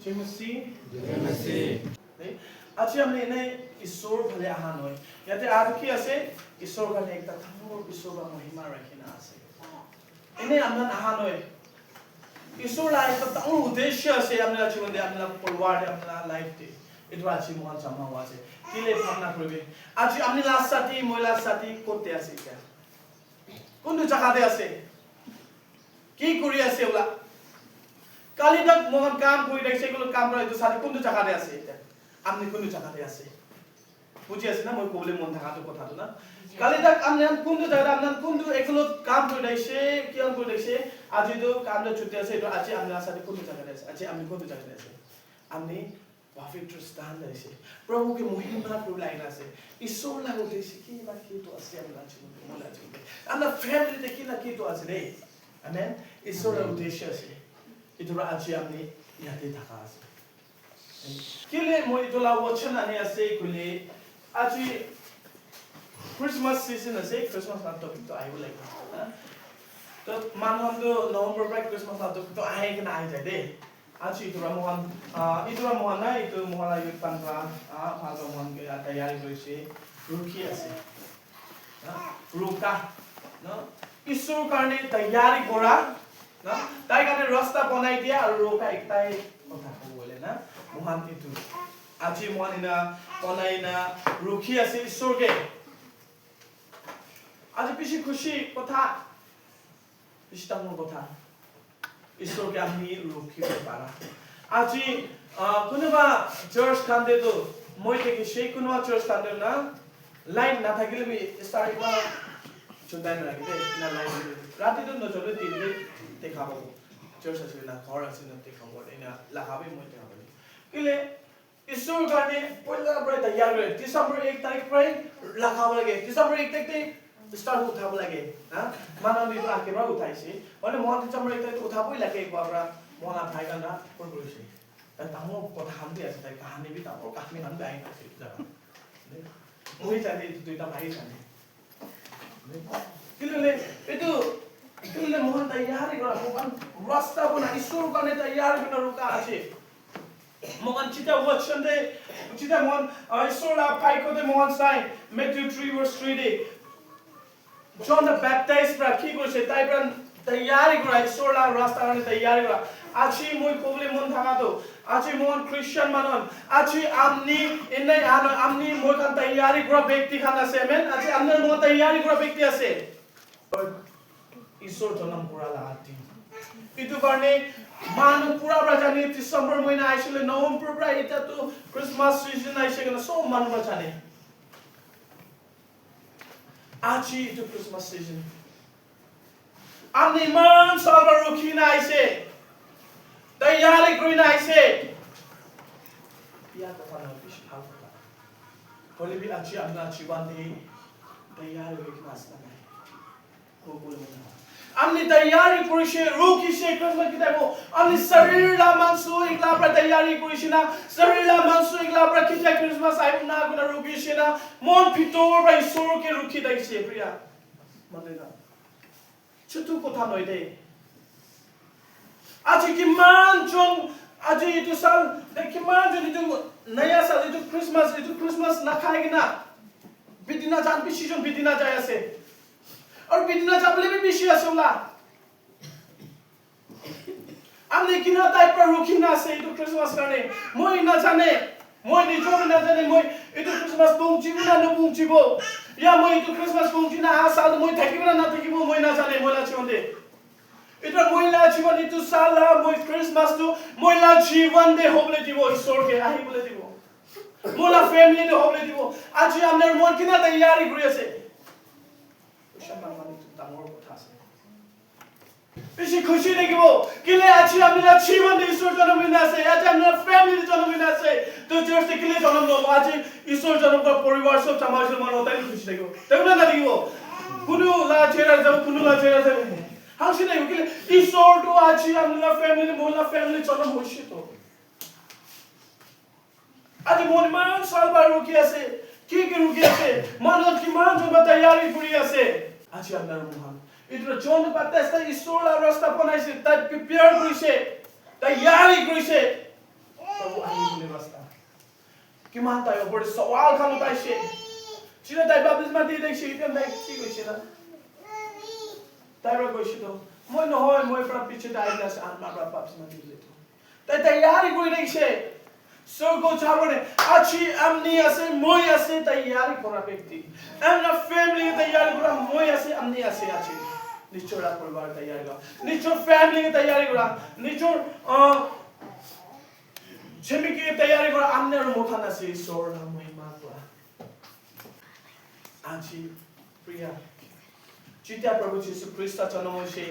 Timothy. আজি আমি এনে ঈশ্বৰ ভালে আহা নহয় ইয়াতে আৰু কি আছে ঈশ্বৰ কাৰণে একটা ডাঙৰ ঈশ্বৰ বা মহিমা ৰাখিনা আছে এনে আমৰা আহা নহয় ঈশ্বৰ একটা ডাঙৰ উদ্দেশ্য আছে আমরা জীবনে আমরা পরিবারে আমরা লাইফে এটা আছে মহান জামাও আছে কিলে ভাবনা করবে আজি আমি লাস্ট সাথী মহিলা সাথী করতে আছে এটা কোন জায়গাতে আছে কি কৰি আছে ওলা কালি তক মহান কাম কৰি দেখছে এগুলো কাম করে তো সাথী কোন জায়গাতে আছে এটা আপনি কোন জায়গাতে আছে বুঝি আছে না মই কবলে মন থাকাটো কথাটো না কালি তক আপনি কোন জায়গাতে আপনি কোন এগুলো কাম করে দেখছে কি কাম করে দেখছে আজি তো কামটা ছুটি আছে এটা আজি আপনার সাথে কোন জায়গাতে আছে আজি আপনি কোন জায়গাতে আছে আপনি পবিত্র স্থান আছে প্রভুকে মহিমা করে লাইন আছে ঈশ্বর লাগো দেশে কি না কি তো আছে আমরা জীবনে মনে আছে আমরা ফ্যামিলিতে কি না কি তো আছে রে আমেন ঈশ্বরের উদ্দেশ্য আছে এটা আজি আপনি ইয়াতে থাকা আছে কিলে মই তোলা ওচন আনি আছে কইলে আজি ক্রিসমাস সিজন আছে ক্রিসমাস না তো আইব লাগে তো মানহামটো নভেম্বৰ পৰা ক্ৰিসমাস না তো আহে কি না আই যায় দে আজি ইটোৰা মোহন না ইটো মোহন আয়ুত পানৰা ভালো মোহন কে তৈয়াৰী কৰিছে ৰুখি আছে ৰুকা ন ঈশ্বৰৰ কাৰণে তৈয়াৰী কৰা ন তাই কাৰণে ৰাস্তা বনাই দিয়া আৰু ৰুকা একটাই কথা ক'বলে না মোহন ইটো আজি মোহন ইনা বনাই না ৰুখি আছে ঈশ্বৰকে আজি বেশি খুশি কথা বেশি ডাঙৰ কথা ঈশ্বৰকে আমি ৰখিব পাৰা আজি কোনোবা চাৰ্চ কান্দে তো মই দেখি সেই কোনোবা চাৰ্চ কান্দে না লাইন না থাকিলে আমি ষ্টাৰ্ট কৰা চুন্দাই নালাগে দে না লাইন ৰাতিটো নচলে দিলে দেখাব চাৰ্চ আছে না ঘৰ আছে না দেখাব এনা লাগাবে মই দেখাব কিলে ঈশ্বৰৰ কাৰণে পইলা পৰা তৈয়াৰ কৰে ডিসেম্বৰ 1 তাৰিখ পৰা লাগাব লাগে ডিসেম্বৰ 1 তাৰিখতে স্টাৰ্ট উঠাব লাগে না মানবী আকেবা উঠাইছে মানে মন ডিসেম্বৰ 1 তাৰিখ উঠাবই লাগে কোৱাৰা মনা ভাই গানা ফোন কৰিছে তাই তামো কথা হান্দি আছে তাই কাহানি বি তামো কাহিনী হান্দি আই আছে জানা মই জানি দুইটা ভাই জানে কিলে এটো মোহন তৈয়াৰী কৰা মোহন ৰাস্তা বনা ঈশ্বৰ কাৰণে তৈয়াৰ বিনা ৰুকা আছে মোহন চিতা ওচনতে চিতা মোহন ঈশ্বৰলা পাইকতে মোহন চাই মেথিউ 3 verse 3 দে John the Baptist pra ki korse tai pra tayari kora isorla rasta kane tayari kora achi moi kobole mon thaka to achi mon Christian manon achi amni enai ano amni moi kan tayari kora ব্যক্তি khan ase amen achi amner mon tayari kora ব্যক্তি ase isor janam kora la ati itu karne manu pura pra jani December moina aisile November pra eta to Christmas season aise kana so manu pra jane Achi to Christmas season. Amni man salva rukina aise. Tayari grina aise. Pia ko na fish out. Holi bi achi amna achi bandi tayari rukina asna nai. Ko bol na. Amni tayari kurishe ruki she Christmas kitabo. Amni sarira mansu igla pra tayari kurishina. Sarira mansu igla pra kitya Christmas aibna guna ruki shena. Mon pitor pra isor ke ruki daise priya. Madena. Chutu kotha noi de. Aji ki man jon aji itu sal dekhi man jon itu naya sal itu Christmas na khaigna. Bidina jan bishi jon bidina jay ase. और बिना चावले भी बिशी असुला हमने किना type पर रुकिना से इतो Christmas करने मोय ना जाने मोय निजोर ना जाने मोय इतो क्रिसमस पहुंचिबो ना न पहुंचिबो या मोय इतो क्रिसमस पहुंचिना आ साल मोय থাকিবো না থাকিবো मोय ना जाने मोयला छिवंदे इतो मोयला जीवन इतो साल मोय क्रिसमस तो मोयला जीवन दे होबले दिबो ईश्वर के आही बोले दिबो मोला फैमिली दे होबले दिबो आज हमने मोर किना तैयारी কৰি আছে Shaman mani tu tamor kotha ase. Beshi khushi dekibo. Kile achi amna jivan de ishor janam mina ase. Achi amna family janam mina ase. To church te kile janam lobo. Achi ishor janam ka poribar sob samaj man hotai khushi dekibo. Tekuna na dekibo. Kunu la chera jab kunu la chera jab. Hausi dekibo kile ishor to achi amna family mola family janam hoishi to. Achi mon man salbar ruki ase. Ki ruki ase. Manot ki man jo tayari kuri ase. Achi amnar mohan itu John the Baptist isola rasta bonaise tai prepare korise tayari korise কিমান তাই ওপৰত সৱাল খান উঠাইছে চিনা তাই বাপতিস্মা দি দেখিছে এতিয়া তাই কি কৈছে না তাই কৈছিল মই নহয় মই পৰা পিছে তাই আছে আনমাৰ পৰা বাপতিস্মা দিলে তাই তৈয়াৰী কৰি দেখিছে স্বৰ্গ যাবনে আজি আমনি আছে মই আছে তৈয়াৰী কৰা ব্যক্তি আমাৰ ফ্যামিলি তৈয়াৰী কৰা মই আছে আমনি আছে আজি নিশ্চয় পৰিবাৰ তৈয়াৰী কৰা নিশ্চয় ফ্যামিলি তৈয়াৰী কৰা নিশ্চয় যেমিকি তৈয়াৰী কৰা আমনি আৰু মুখান আছে ঈশ্বৰৰ নাম মহিমা কৰা আজি প্ৰিয়া যেতিয়া প্ৰভু যীশু খ্ৰীষ্ট জন্ম হৈছে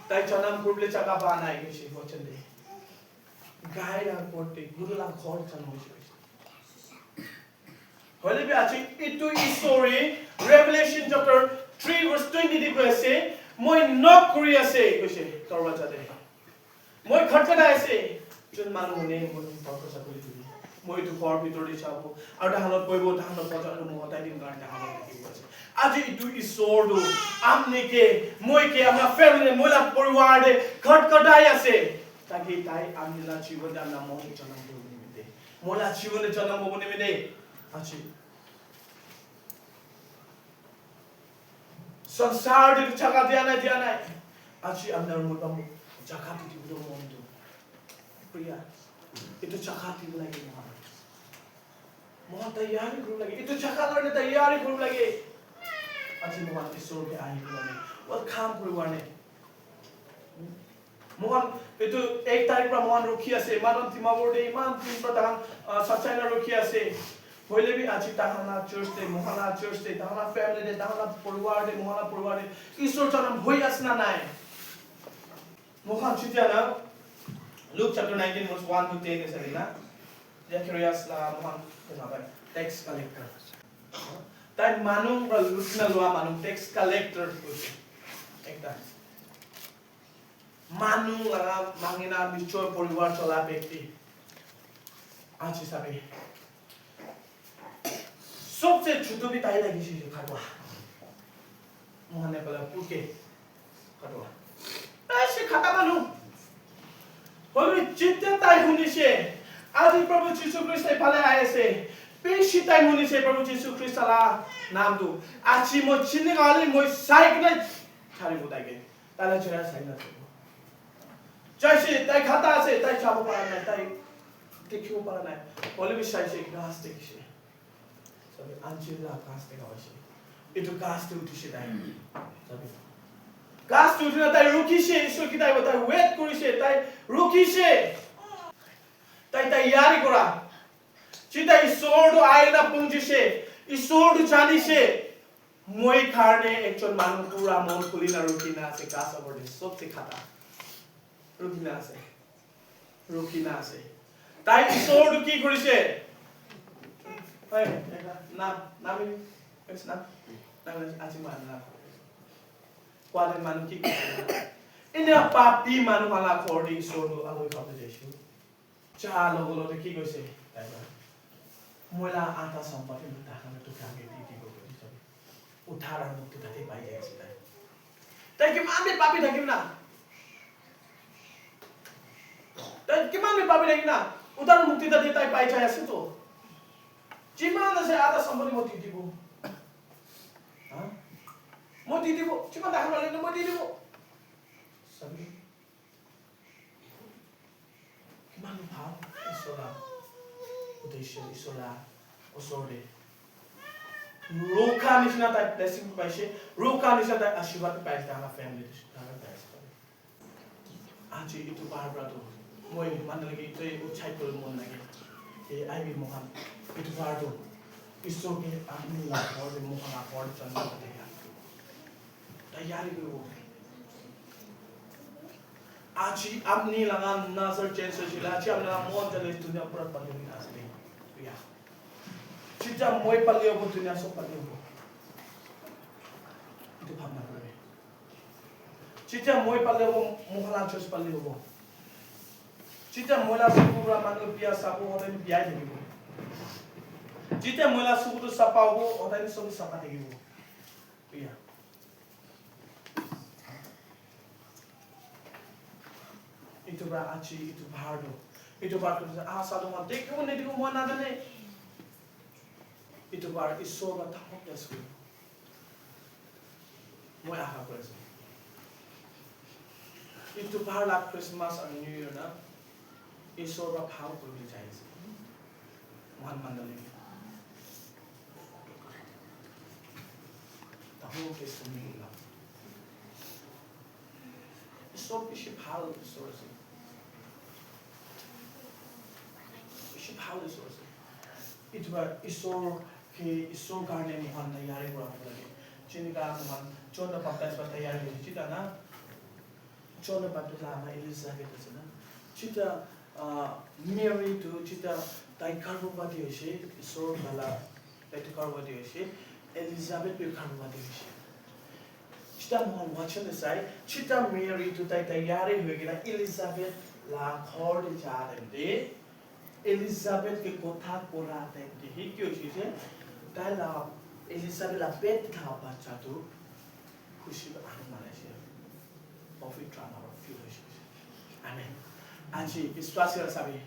তাই জন্ম কৰিবলৈ জাগা পোৱা নাই গৈছে বচন দে গাইৰা পড়তে গুৰুলা ঘৰ জন্ম হৈছে হলে বি আজি ইটো স্টোৰী ৰেভেলেশ্যন চ্যাপ্টাৰ 3 ভাৰ্স 20 দি কৈছে মই নক কৰি আছে কৈছে দৰৱাজাতে মই খটখটাই আছে যোন মানুহ নে মই দৰৱাজা খুলি দিবি মই তো ঘৰ ভিতৰতে চাব আৰু তাহালত কৈব তাহালত বজাৰটো মহতাই দিম কাৰণে তাহালত দেখিব আছে আজি ইটো ঈশ্বৰটো আমনিকে মইকে আমাৰ ফ্যামিলি মোলা পৰিবাৰে খটখটাই আছে ताकि ताई आमला जीवन दाना मोह जन्म होने में दे मोला जीवन जन्म होने में दे अच्छी संसार दे जगह दिया नहीं अच्छी आमला मोटा मो जगह दी बुलो मोंदो प्रिया itu जगह दी लगे मोह तैयारी करू लगे itu जगह लड़ने तैयारी करू लगे अच्छी मोह ईश्वर के आई लगे वो काम करू वाने मोहन itu 1 तारिख পৰা মোহন ৰখি আছে ইমান তিমাবৰদে ইমান দিন পৰা তাহান সচাইনা ৰখি আছে হইলে বি আজি তাহানা চাৰ্চতে মোহনা চাৰ্চতে তাহানা ফ্যামিলিতে তাহানা পৰিবাৰতে মোহনা পৰিবাৰতে ঈশ্বৰ জনম হৈ আছে না নাই মোহন চিতিয়া না লুক চ্যাপ্টাৰ 19 verse 1 to 10 আছে না জাকাৰিয়াস লা মোহন কেনাবাই ট্যাক্স কালেক্টৰ তাই মানুহ পৰা লুটনা লোৱা মানুহ ট্যাক্স কালেক্টৰ হৈছে একটা মানু লাগা মাংিনা নিশ্চয় পরিবার চলা ব্যক্তি आज हिसाबे सबसे छोटो भी ताई लगी से खटवा मोहने बोला पुके खटवा ऐसे खटा मानु होली चित्ते ताई हुनी से आज प्रभु यीशु ख्रीष्ट फाले आए से पेशी ताई हुनी से प्रभु यीशु ख्रीष्ट ला नाम दो आज मो चिन्ने गाली मो साइक न छारी बुतागे ताला चरा साइक न जैसे ताई खाता से ताई चाबो पारा नहीं ताई देखियो पारा नहीं होली भी साइसे घास देखिसे सबै आंचिला घास देखावसे इतो घास ते उठिसे ताई सबै घास ते उठिना ताई रुकिसे ईश्वर की ताई बताई वेट करिसे ताई रुकिसे ताई तयारी करा चिता ईश्वर도 आइना पुंजिसे ईश्वर도 जानिसे মই खाने एकজন মানুহ পুরা মন খুলিনা রুকিনা আছে ঘাস অবদে সবতে খাতা রুকিনা আছে তাই ঈশ্বৰ কি কৰিছে হয় নামি এস নাম আজি মানা কোৱালে মানুহ কি কৰিছে এনে পাপী মানুহ মালা কৰি ঈশ্বৰ আলৈ খাব দিছো চা লগলতে কি কৈছে তাই মইলা আটা সম্পত্তি তাহানে তো কাগে দি দিব কৈছে উঠাৰ মুক্তি তাতে পাই যাইছে তাই কি আমি পাপী থাকিম না তাই কিমান আমি পাবি নাকি না উদার মুক্তি দাদি তাই পাই চাই আছে তো যিমান আছে আধা সম্পত্তি মই দি দিব মই দি দিব যিমান দেখা পালে মই দি দিব সবই কিমান ভাল ঈশ্বৰা উদ্দেশ্য ঈশ্বৰা ওচৰতে ৰোকা নিচিনা তাই ব্লেসিং পাইছে ৰোকা নিচিনা তাই আশীৰ্বাদ পাইছে আমাৰ ফ্যামিলি আজি ইটো বাৰবাৰটো মই মানলগে ইটোই উৎসাহ কৰিব মন লাগে এই আইবি মোহন ইটো বাৰটো ঈশ্বৰকে আমি লাভৰ মোহন আপৰ জন্ম দেখা তৈয়াৰী কৰিব আজি আপনি লাগা নজর চেঞ্জ হয়েছিল আজি আপনারা মন চলে দুনিয়া পুরো পালিয়ে আসবে প্রিয়া চিন্তা মই পালিয়ে হবো দুনিয়া সব পালিয়ে হবো itu ভাবনা করবে চিন্তা মই পালিয়ে হবো মোহনা চোস পালিয়ে হবো চিন্তা মহিলা সুপুরা মানুষ বিয়া সাবো হতেন বিয়াই থাকিব চিন্তা মহিলা সুপুটো সাপা হবো হতেন সব সাপা থাকিব প্রিয়া itu ba achi itu bardo itu bardo ah sadu ma dekho ne dekho mo na dane ইটো বাৰ ঈশ্বৰ বা তামক প্লেছ কৰিব মই আশা কৰিছো ইটো বাৰ লাভ খ্ৰীষ্টমাছ আৰু নিউ ইয়েৰ না ঈশ্বৰ বা ভাল কৰিবলৈ চাইছে মহান মণ্ডলী তামক প্লেছ কৰিব ঈশ্বৰ বেছি ভাল ঈশ্বৰ আছে বেছি ভাল ঈশ্বৰ আছে ইটো বাৰ ঈশ্বৰ কাৰণে মহান তৈয়াৰী কৰা হ'ব লাগে যেনেকা মহান John the Baptist ba tayari ni chita na John the Baptist la ma Elizabeth ase na chita Mary to chita tai garbhavati hoise ishor bala tai garbhavati hoise Elizabeth pe garbhavati hoise chita mon wachan sai chita Mary to tai tayari hoigina Elizabeth la khor de ja de Elizabeth ke kotha pora de hi kyo chise tai la Elizabeth la pet tha bacha tu खुशी का आनंद माने छे पवित्र आत्मा fill होइछ आमेन আজি विश्वासी सबै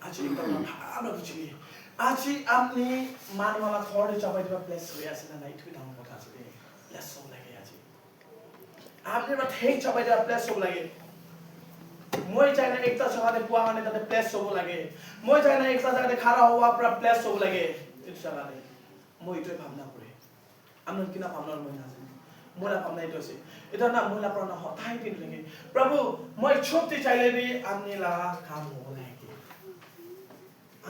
আজি एकदम ভালো কিছু আজি আপনি মানবালা খড়ে চাপাই দিবা প্লেস হয়ে আছে না নাই তুমি নাম কথা আছে প্লেস সব লাগে আজি আপনি বা ঠিক চাপাই দিবা প্লেস সব লাগে মই চাই না একটা জায়গাতে পোয়া মানে তাতে প্লেস সব লাগে মই চাই না একটা জায়গাতে খাড়া হওয়া পুরা প্লেস সব লাগে এই জায়গাতে মই এটাই ভাবনা করে আমরা কিনা ভাবনার মই না मोला पाउन इतो से इतो ना मोला पाउन हताई दिन लगे प्रभु म छोटी चाहिले भी आम्ने ला काम हो लागे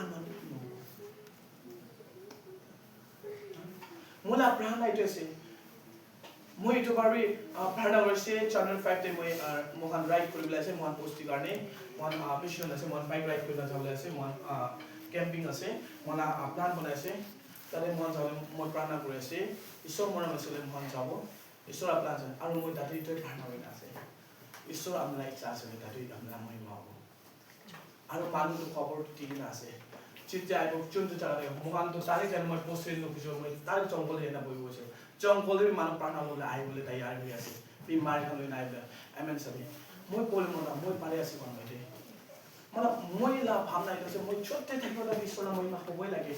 आनन्द मोला प्राण इतो से म इतो बारी प्राण वर्षे चैनल 5 ते म मोहन राइड কৰিবলৈ আছে मोहन पोस्टी गर्ने मोहन मिशन আছে मोहन बाइक राइड কৰিব যাবলৈ আছে मोहन ক্যাম্পিং আছে मोला प्लान বনাইছে তাৰে मोहन যাবলৈ মই প্ৰাণ কৰি আছে ঈশ্বৰ মৰম আছে मोहन যাব ঈশ্বৰ আপোনাৰ আছে আৰু মই তাতে ইটোই ভাঙা হৈ আছে ঈশ্বৰ আপোনাৰ ইচ্ছা আছে তাতে আপোনাৰ মই মাও আৰু মানুহটো খবৰ ঠিক না আছে চিন্তা আইব চুনটো চালাতে মোহান তো তাৰে যেন মই পোষ্টে নকিছো মই তাৰ জংগল হেনা বই গৈছে জংগলেৰ মানুহ প্ৰাণ হ'বলৈ আহিবলৈ তৈয়াৰ হৈ আছে বিমাৰ হ'লৈ নাই বলে আমেন সবে মই কল মনা মই পাৰে আছে কোন বাইতে মানে মই লা ভাবনা আছে মই ছোটতে থাকিলে ঈশ্বৰ মই মা হ'বই লাগে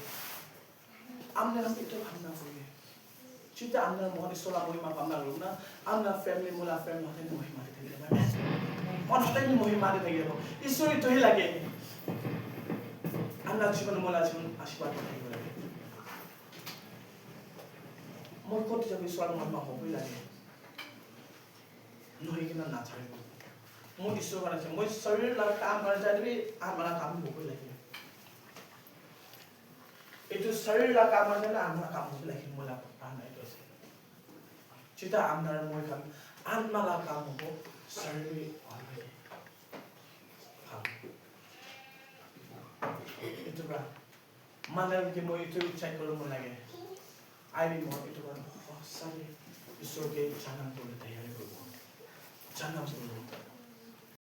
আমনে আমি তো ভাবনা করি চিন্তা আমরা মন ঈশ্বর মহিমা ভাবনা করব না আমরা ফ্যামিলি মোলা ফ্যামিলি হতে মহিমা দিতে হবে মন হতে মহিমা দিতে হবে ঈশ্বরই তোই লাগে আমরা জীবন মোলা জীবন আশীর্বাদ দিতে লাগে মোর কত যাবে ঈশ্বর মহিমা হবই লাগে নই কিনা না ছাড়িব মোর ঈশ্বর বানাইছে মই শরীর লা কাম করে যাবি আমরা কাম হবই লাগে itu शरीर ला काम गर्दैन आत्मा काम हुन्छ लेकिन मोला प्राण आइतो छ चिता आत्मा र मोय काम आत्मा ला काम हो शरीर अलरेडी itu bra mana के मोय itu चेक गर्नु मन लागे आइबी म itu गर्नु सरी ईश्वर के जान्न बोले तयारी गर्नु जान्न बोल्नु